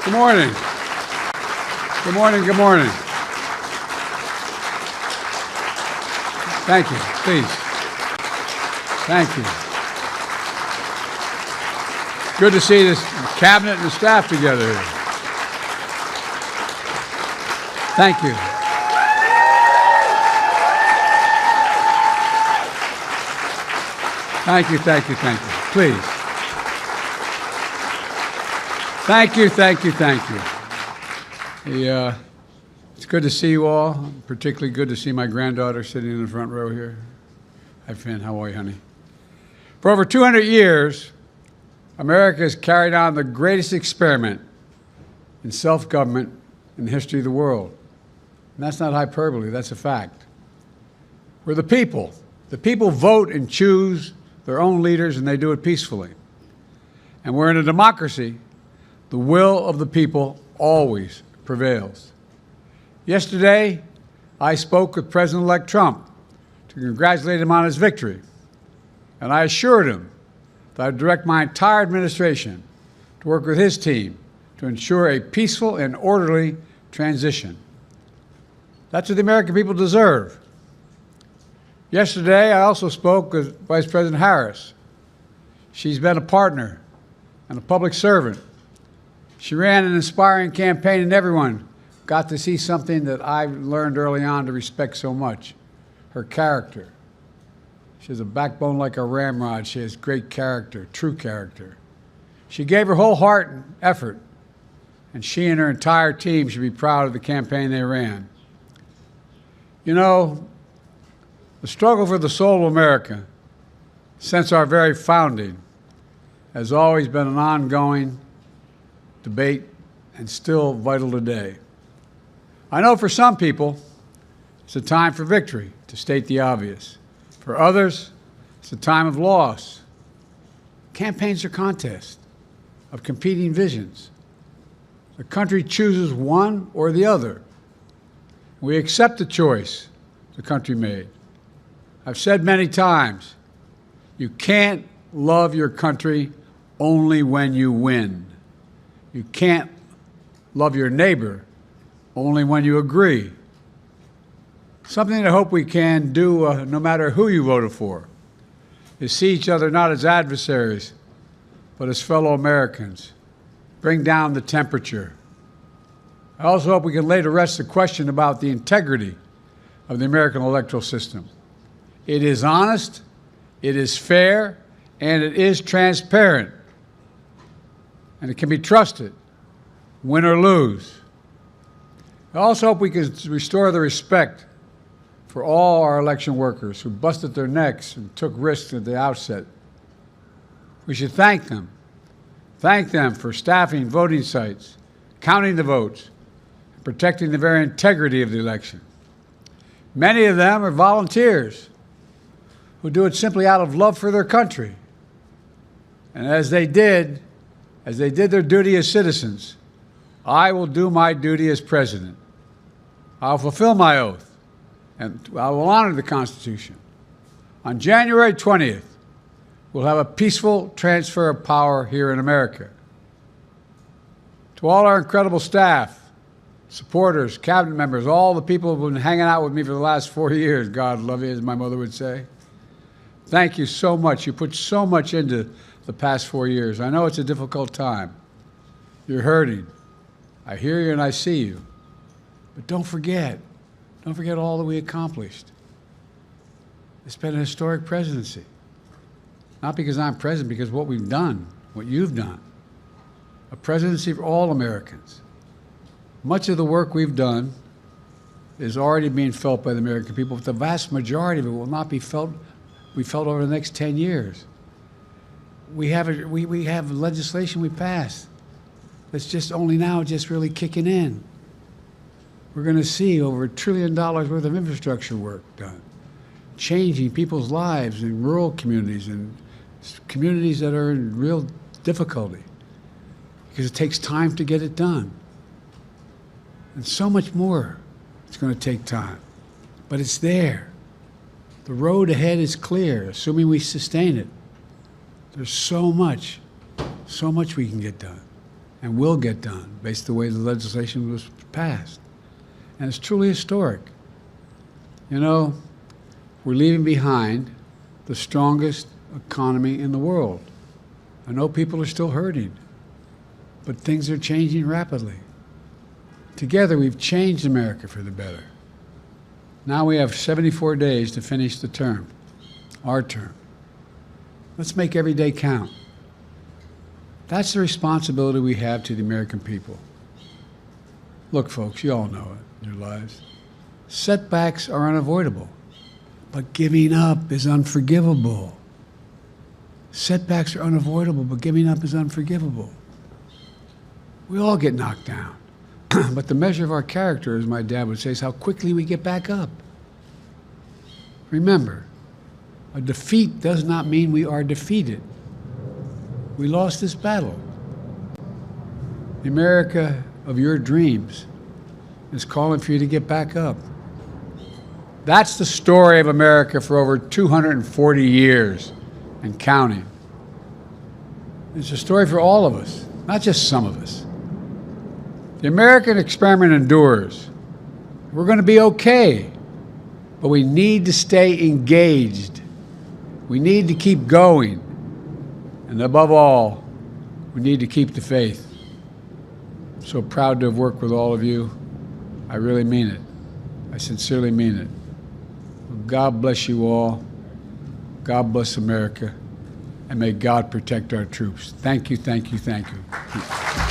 Good morning. Good morning, good morning. Thank you, please. Thank you. Good to see this cabinet and the staff together here. Thank you. Thank you, thank you, thank you. Please. Thank you, thank you, thank you. It's good to see you all. Particularly good to see my granddaughter sitting in the front row here. Hi, Finn. How are you, honey? For over 200 years, America has carried on the greatest experiment in self-government in the history of the world. And that's not hyperbole, that's a fact. We're the people. The people vote and choose their own leaders, and they do it peacefully. And we're in a democracy. The will of the people always prevails. Yesterday, I spoke with President-elect Trump to congratulate him on his victory. And I assured him that I'd direct my entire administration to work with his team to ensure a peaceful and orderly transition. That's what the American people deserve. Yesterday, I also spoke with Vice President Harris. She's been a partner and a public servant. She ran an inspiring campaign, and everyone got to see something that I learned early on to respect so much, her character. She has a backbone like a ramrod. She has great character, true character. She gave her whole heart and effort, and she and her entire team should be proud of the campaign they ran. You know, the struggle for the soul of America, since our very founding, has always been an ongoing debate and still vital today. I know for some people, it's a time for victory, to state the obvious. For others, it's a time of loss. Campaigns are contests of competing visions. The country chooses one or the other. We accept the choice the country made. I've said many times, you can't love your country only when you win. You can't love your neighbor only when you agree. Something I hope we can do, no matter who you voted for, is see each other not as adversaries, but as fellow Americans. Bring down the temperature. I also hope we can lay to rest the question about the integrity of the American electoral system. It is honest, it is fair, and it is transparent. And it can be trusted, win or lose. I also hope we can restore the respect for all our election workers who busted their necks and took risks at the outset. We should thank them. Thank them for staffing voting sites, counting the votes, and protecting the very integrity of the election. Many of them are volunteers who do it simply out of love for their country. And as they did their duty as citizens, I will do my duty as president. I'll fulfill my oath, and I will honor the Constitution. On January 20th, we'll have a peaceful transfer of power here in America. To all our incredible staff, supporters, cabinet members, all the people who have been hanging out with me for the last 4 years, God love you, as my mother would say, thank you so much. You put so much into the past 4 years. I know it's a difficult time. You're hurting. I hear you and I see you. But don't forget all that we accomplished. It's been a historic presidency. Not because I'm president, because what we've done, what you've done. A presidency for all Americans. Much of the work we've done is already being felt by the American people, but the vast majority of it will not be felt over the next 10 years. We have legislation we passed that's just only now just really kicking in. We're going to see over $1 trillion worth of infrastructure work done, changing people's lives in rural communities and communities that are in real difficulty because it takes time to get it done. And so much more. It's going to take time, but it's there. The road ahead is clear, assuming we sustain it. There's so much we can get done. and will get done based on the way the legislation was passed. And it's truly historic. You know, we're leaving behind the strongest economy in the world. I know people are still hurting, but things are changing rapidly. Together, we've changed America for the better. Now we have 74 days to finish the term, our term. Let's make every day count. That's the responsibility we have to the American people. Look, folks, you all know it in your lives. Setbacks are unavoidable, but giving up is unforgivable. Setbacks are unavoidable, but giving up is unforgivable. We all get knocked down. But the measure of our character, as my dad would say, is how quickly we get back up. Remember, a defeat does not mean we are defeated. We lost this battle. The America of your dreams is calling for you to get back up. That's the story of America for over 240 years and counting. It's a story for all of us, not just some of us. The American experiment endures. We're going to be okay, but we need to stay engaged. We need to keep going. And above all, we need to keep the faith. I'm so proud to have worked with all of you. I really mean it. I sincerely mean it. God bless you all. God bless America. And may God protect our troops. Thank you, thank you, thank you.